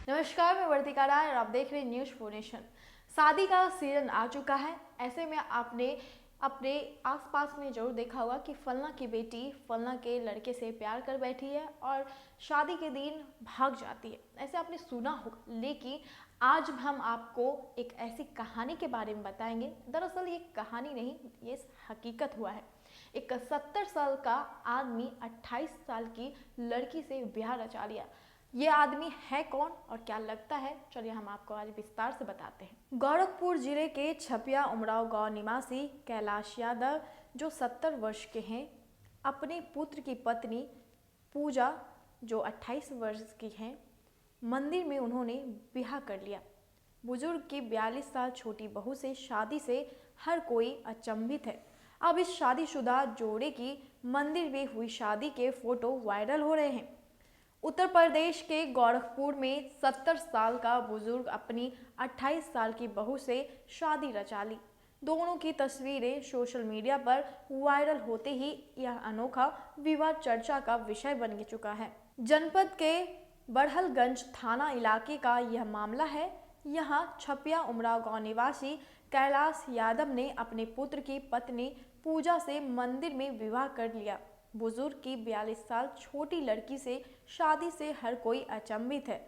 नमस्कार, मैं वर्तिका राय और आप देख रहे हैं न्यूज़ फॉर नेशन। शादी का सीजन आ चुका है। ऐसे में आपने अपने आसपास में जरूर देखा होगा कि फलना की बेटी फलना के लड़के से प्यार कर बैठी है और शादी के दिन भाग जाती है। ऐसे आपने सुना होगा, लेकिन आज हम आपको एक ऐसी कहानी के बारे में बताएंगे। दरअसल ये कहानी नहीं, ये हकीकत हुआ है। एक 70 साल का आदमी 28 साल की लड़की से ब्याह रचा लिया। ये आदमी है कौन और क्या लगता है, चलिए हम आपको आज विस्तार से बताते हैं। गोरखपुर जिले के छपिया उमराव गांव निवासी कैलाश यादव, जो 70 वर्ष के हैं, अपने पुत्र की पत्नी पूजा, जो 28 वर्ष की हैं, मंदिर में उन्होंने ब्याह कर लिया। बुजुर्ग की 42 साल छोटी बहू से शादी से हर कोई अचंभित है। अब इस शादीशुदा जोड़े की मंदिर में हुई शादी के फोटो वायरल हो रहे हैं। उत्तर प्रदेश के गोरखपुर में 70 साल का बुजुर्ग अपनी 28 साल की बहू से शादी रचा ली। दोनों की तस्वीरें सोशल मीडिया पर वायरल होते ही यह अनोखा विवाह चर्चा का विषय बन चुका है। जनपद के बड़हलगंज थाना इलाके का यह मामला है। यहाँ छपिया उमराव गांव निवासी कैलाश यादव ने अपने पुत्र की पत्नी पूजा से मंदिर में विवाह कर लिया। बुजुर्ग की 42 साल छोटी लड़की से शादी से हर कोई अचंभित है।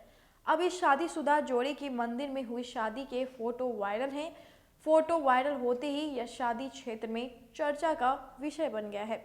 अब इस शादीशुदा जोड़े की मंदिर में हुई शादी के फोटो वायरल हैं। फोटो वायरल होते ही यह शादी क्षेत्र में चर्चा का विषय बन गया है।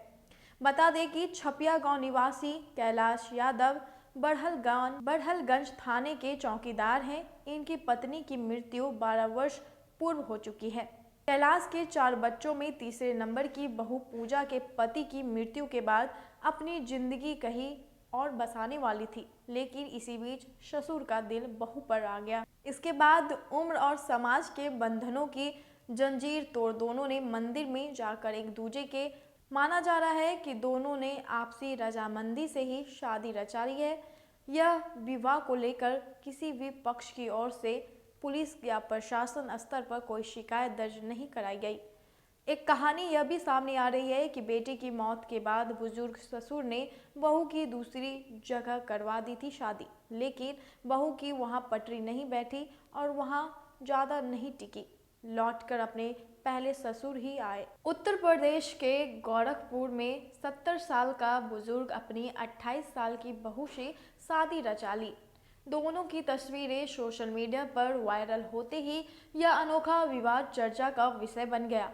बता दें कि छपिया गांव निवासी कैलाश यादव बड़हलगंज थाने के चौकीदार हैं। इनकी पत्नी की मृत्यु 12 वर्ष पूर्व हो चुकी है। कैलाश के 4 बच्चों में तीसरे नंबर की बहू पूजा के पति की मृत्यु के बाद अपनी जिंदगी कहीं और बसाने वाली थी, लेकिन इसी बीच ससुर का दिल बहू पर आ गया। इसके बाद उम्र और समाज के बंधनों की जंजीर तोड़ दोनों ने मंदिर में जाकर एक दूजे के माना जा रहा है कि दोनों ने आपसी रजामंदी से ही शादी रचा ली है। यह विवाह को लेकर किसी भी पक्ष की ओर से पुलिस या प्रशासन स्तर पर कोई शिकायत दर्ज नहीं कराई गई। एक कहानी यह भी सामने आ रही है कि बेटे की मौत के बाद बुजुर्ग ससुर ने बहू की दूसरी जगह करवा दी थी शादी, लेकिन बहू की वहां पटरी नहीं बैठी और वहां ज़्यादा नहीं टिकी, लौटकर अपने पहले ससुर ही आए। उत्तर प्रदेश के गोरखपुर में 70 साल का बुजुर्ग अपनी 28 साल की बहू से शादी रचा ली। दोनों की तस्वीरें सोशल मीडिया पर वायरल होते ही यह अनोखा विवाद चर्चा का विषय बन गया।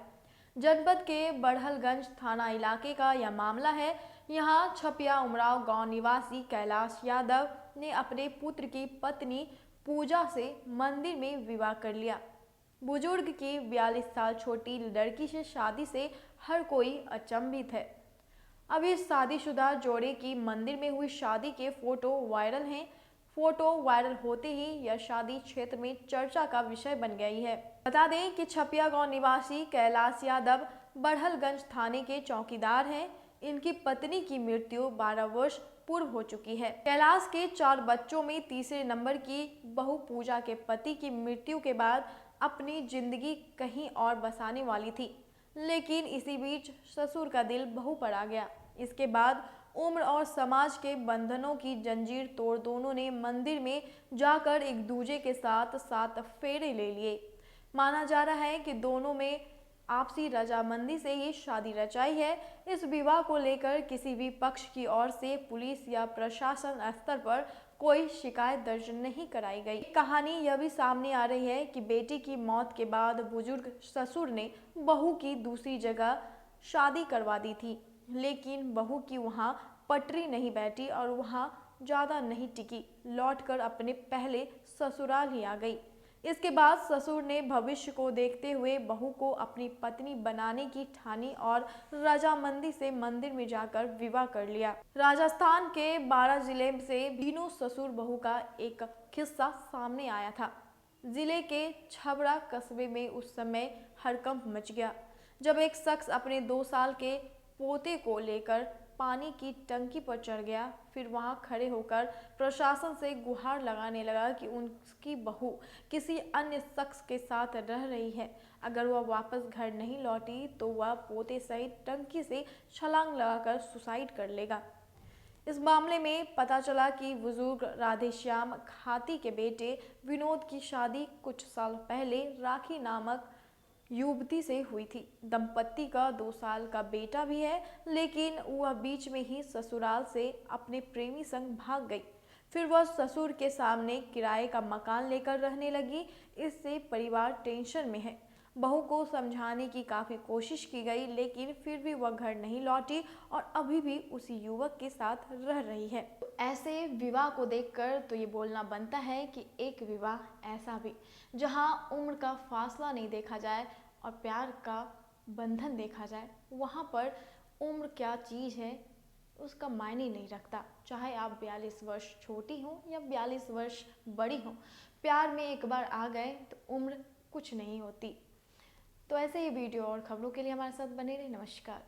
जनपद के बड़हलगंज थाना इलाके का यह मामला है। यहाँ छपिया उमराव गांव निवासी कैलाश यादव ने अपने पुत्र की पत्नी पूजा से मंदिर में विवाह कर लिया। बुजुर्ग की 42 साल छोटी लड़की से शादी से हर कोई अचंभित है। अब इस शादीशुदा जोड़े की मंदिर में हुई शादी के फोटो वायरल हैं। फोटो वायरल होते ही यह शादी क्षेत्र में चर्चा का विषय बन गई है। बता दें कि छपिया गांव निवासी कैलाश यादव बड़हलगंज थाने के चौकीदार हैं। इनकी पत्नी की मृत्यु 12 वर्ष पूर्व हो चुकी है। कैलाश के 4 बच्चों में तीसरे नंबर की बहू पूजा के पति की मृत्यु के बाद अपनी जिंदगी कहीं और बसाने वाली थी, लेकिन इसी बीच ससुर का दिल बहू पर आ गया। इसके बाद उम्र और समाज के बंधनों की जंजीर तोड़ दोनों ने मंदिर में जाकर एक दूजे के साथ 7 फेरे ले लिए। माना जा रहा है कि दोनों में आपसी रजामंदी से ही शादी रचाई है। इस विवाह को लेकर किसी भी पक्ष की ओर से पुलिस या प्रशासन स्तर पर कोई शिकायत दर्ज नहीं कराई गई। कहानी यह भी सामने आ रही है कि बेटी की मौत के बाद बुजुर्ग ससुर ने बहू की दूसरी जगह शादी करवा दी थी, लेकिन बहू की वहां पटरी नहीं बैठी और वहां ज़्यादा नहीं टिकी, लौटकर अपने पहले ससुराल ही आ गई। इसके बाद ससुर ने भविष्य को देखते हुए बहू को अपनी पत्नी बनाने की ठानी और रजामंदी से मंदिर में जाकर विवाह कर लिया। राजस्थान के 12 जिले से बीनों ससुर बहू का एक किस्सा सामने आया था। जिले के छबड़ा कस्बे में उस समय हड़कंप मच गया जब एक शख्स अपने 2 साल के पोते को लेकर पानी की टंकी पर चढ़ गया। फिर वहां खड़े होकर प्रशासन से गुहार लगाने लगा कि उनकी बहू किसी अन्य शख्स के साथ रह रही है। अगर वह वापस घर नहीं लौटी तो वह पोते सहित टंकी से छलांग लगाकर सुसाइड कर लेगा। इस मामले में पता चला कि बुजुर्ग राधेश्याम खाती के बेटे विनोद की शादी कुछ साल पहले राखी नामक युवती से हुई थी। दंपत्ति का 2 साल का बेटा भी है, लेकिन वह बीच में ही ससुराल से अपने प्रेमी संग भाग गई। फिर वह ससुर के सामने किराए का मकान लेकर रहने लगी। इससे परिवार टेंशन में है। बहू को समझाने की काफ़ी कोशिश की गई, लेकिन फिर भी वह घर नहीं लौटी और अभी भी उसी युवक के साथ रह रही है। तो ऐसे विवाह को देखकर तो ये बोलना बनता है कि एक विवाह ऐसा भी जहां उम्र का फासला नहीं देखा जाए और प्यार का बंधन देखा जाए, वहां पर उम्र क्या चीज़ है उसका मायने नहीं रखता। चाहे आप 42 वर्ष छोटी हो या 42 वर्ष बड़ी हो, प्यार में एक बार आ गए तो उम्र कुछ नहीं होती। तो ऐसे ही वीडियो और खबरों के लिए हमारे साथ बने रहिए। नमस्कार।